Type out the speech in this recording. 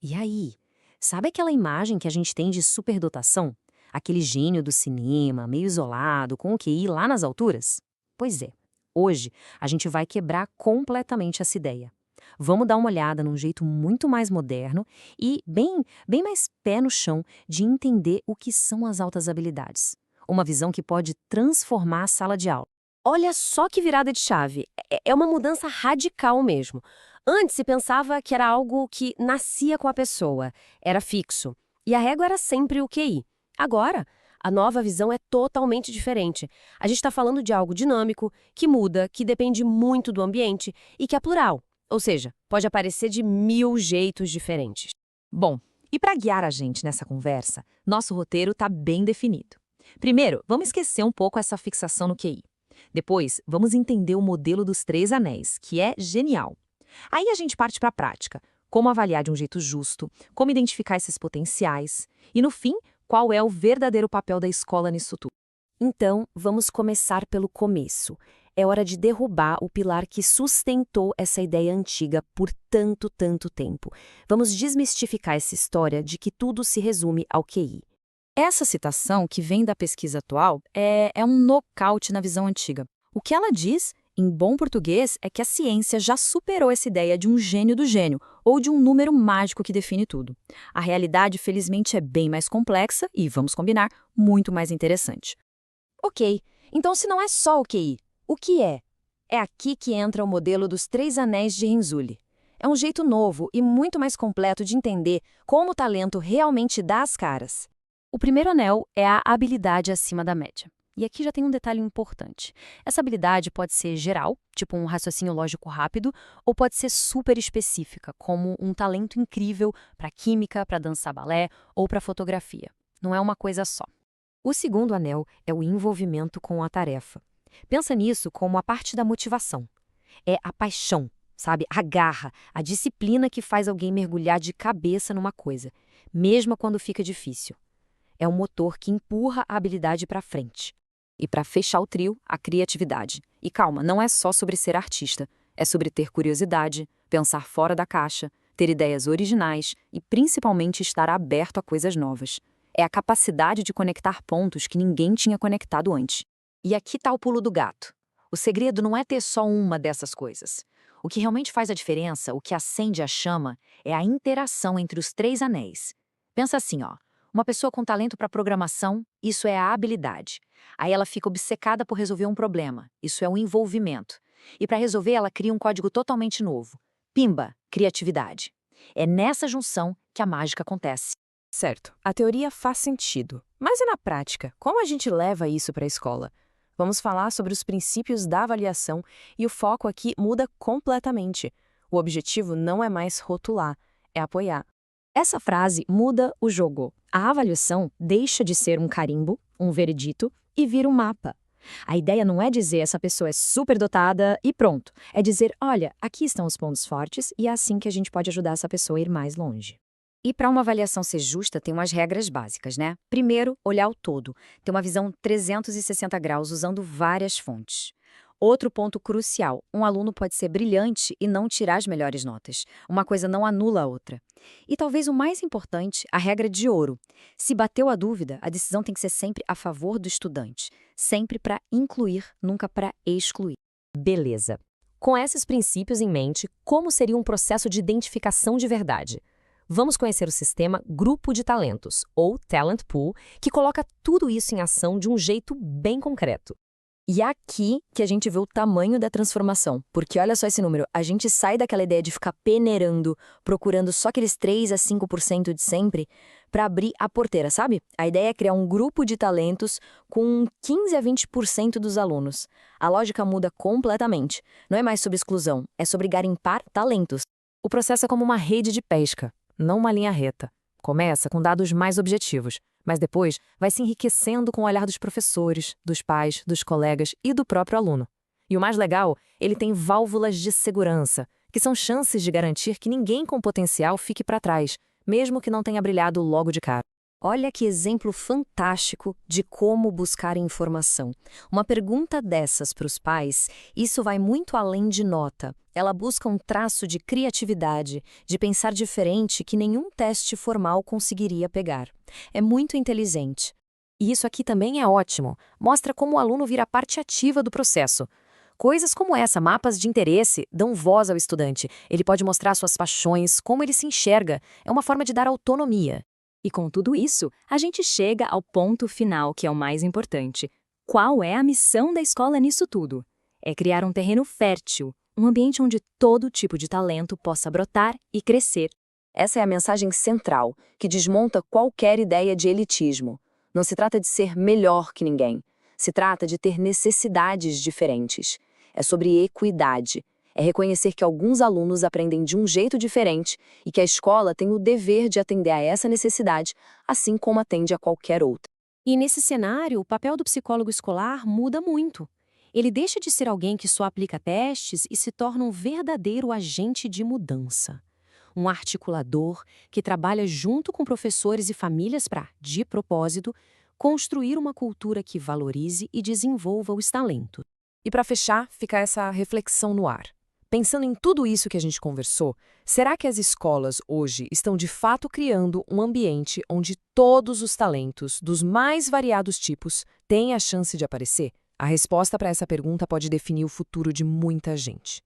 E aí? Sabe aquela imagem que a gente tem de superdotação? Aquele gênio do cinema, meio isolado, com o QI lá nas alturas? Pois é, hoje a gente vai quebrar completamente essa ideia. Vamos dar uma olhada num jeito muito mais moderno e bem mais pé no chão de entender o que são as altas habilidades. Uma visão que pode transformar a sala de aula. Olha só que virada de chave. É uma mudança radical mesmo. Antes se pensava que era algo que nascia com a pessoa, era fixo. E a régua era sempre o QI. Agora, a nova visão é totalmente diferente. A gente está falando de algo dinâmico, que muda, que depende muito do ambiente e que é plural. Ou seja, pode aparecer de 1000 jeitos diferentes. Bom, e para guiar a gente nessa conversa, nosso roteiro está bem definido. Primeiro, vamos esquecer um pouco essa fixação no QI. Depois, vamos entender o modelo dos 3 anéis, que é genial. Aí a gente parte para a prática, como avaliar de um jeito justo, como identificar esses potenciais e, no fim, qual é o verdadeiro papel da escola nisso tudo. Então, vamos começar pelo começo. É hora de derrubar o pilar que sustentou essa ideia antiga por tanto tempo. Vamos desmistificar essa história de que tudo se resume ao QI. Essa citação, que vem da pesquisa atual, é um nocaute na visão antiga. O que ela diz, em bom português, é que a ciência já superou essa ideia de um gênio do gênio, ou de um número mágico que define tudo. A realidade, felizmente, é bem mais complexa e, vamos combinar, muito mais interessante. Ok, então se não é só o QI, o que é? É aqui que entra o modelo dos 3 anéis de Renzulli. É um jeito novo e muito mais completo de entender como o talento realmente dá as caras. O primeiro anel é a habilidade acima da média. E aqui já tem um detalhe importante. Essa habilidade pode ser geral, tipo um raciocínio lógico rápido, ou pode ser super específica, como um talento incrível para química, para dançar balé ou para fotografia. Não é uma coisa só. O segundo anel é o envolvimento com a tarefa. Pensa nisso como a parte da motivação. É a paixão, sabe? A garra, a disciplina que faz alguém mergulhar de cabeça numa coisa, mesmo quando fica difícil. É o motor que empurra a habilidade para frente. E para fechar o trio, a criatividade. E calma, não é só sobre ser artista. É sobre ter curiosidade, pensar fora da caixa, ter ideias originais e principalmente estar aberto a coisas novas. É a capacidade de conectar pontos que ninguém tinha conectado antes. E aqui está o pulo do gato. O segredo não é ter só uma dessas coisas. O que realmente faz a diferença, o que acende a chama, é a interação entre os 3 anéis. Pensa assim, ó. Uma pessoa com talento para programação, isso é a habilidade. Aí ela fica obcecada por resolver um problema, isso é o envolvimento. E para resolver, ela cria um código totalmente novo. Pimba, criatividade. É nessa junção que a mágica acontece. Certo, a teoria faz sentido. Mas e na prática? Como a gente leva isso para a escola? Vamos falar sobre os princípios da avaliação e o foco aqui muda completamente. O objetivo não é mais rotular, é apoiar. Essa frase muda o jogo. A avaliação deixa de ser um carimbo, um veredito, e vira um mapa. A ideia não é dizer essa pessoa é superdotada e pronto. É dizer, olha, aqui estão os pontos fortes e é assim que a gente pode ajudar essa pessoa a ir mais longe. E para uma avaliação ser justa, tem umas regras básicas, né? Primeiro, olhar o todo. Ter uma visão 360 graus usando várias fontes. Outro ponto crucial, um aluno pode ser brilhante e não tirar as melhores notas. Uma coisa não anula a outra. E talvez o mais importante, a regra de ouro. Se bateu a dúvida, a decisão tem que ser sempre a favor do estudante. Sempre para incluir, nunca para excluir. Beleza. Com esses princípios em mente, como seria um processo de identificação de verdade? Vamos conhecer o sistema Grupo de Talentos, ou Talent Pool, que coloca tudo isso em ação de um jeito bem concreto. E é aqui que a gente vê o tamanho da transformação, porque olha só esse número, a gente sai daquela ideia de ficar peneirando, procurando só aqueles 3 a 5% de sempre, para abrir a porteira, sabe? A ideia é criar um grupo de talentos com 15 a 20% dos alunos. A lógica muda completamente. Não é mais sobre exclusão, é sobre garimpar talentos. O processo é como uma rede de pesca, não uma linha reta. Começa com dados mais objetivos, mas depois vai se enriquecendo com o olhar dos professores, dos pais, dos colegas e do próprio aluno. E o mais legal, ele tem válvulas de segurança, que são chances de garantir que ninguém com potencial fique para trás, mesmo que não tenha brilhado logo de cara. Olha que exemplo fantástico de como buscar informação. Uma pergunta dessas para os pais, isso vai muito além de nota. Ela busca um traço de criatividade, de pensar diferente que nenhum teste formal conseguiria pegar. É muito inteligente. E isso aqui também é ótimo. Mostra como o aluno vira parte ativa do processo. Coisas como essa, mapas de interesse, dão voz ao estudante. Ele pode mostrar suas paixões, como ele se enxerga. É uma forma de dar autonomia. E com tudo isso, a gente chega ao ponto final, que é o mais importante. Qual é a missão da escola nisso tudo? É criar um terreno fértil, um ambiente onde todo tipo de talento possa brotar e crescer. Essa é a mensagem central, que desmonta qualquer ideia de elitismo. Não se trata de ser melhor que ninguém. Se trata de ter necessidades diferentes. É sobre equidade. É reconhecer que alguns alunos aprendem de um jeito diferente e que a escola tem o dever de atender a essa necessidade, assim como atende a qualquer outra. E nesse cenário, o papel do psicólogo escolar muda muito. Ele deixa de ser alguém que só aplica testes e se torna um verdadeiro agente de mudança. Um articulador que trabalha junto com professores e famílias para, de propósito, construir uma cultura que valorize e desenvolva os talentos. E para fechar, fica essa reflexão no ar. Pensando em tudo isso que a gente conversou, será que as escolas hoje estão de fato criando um ambiente onde todos os talentos, dos mais variados tipos, têm a chance de aparecer? A resposta para essa pergunta pode definir o futuro de muita gente.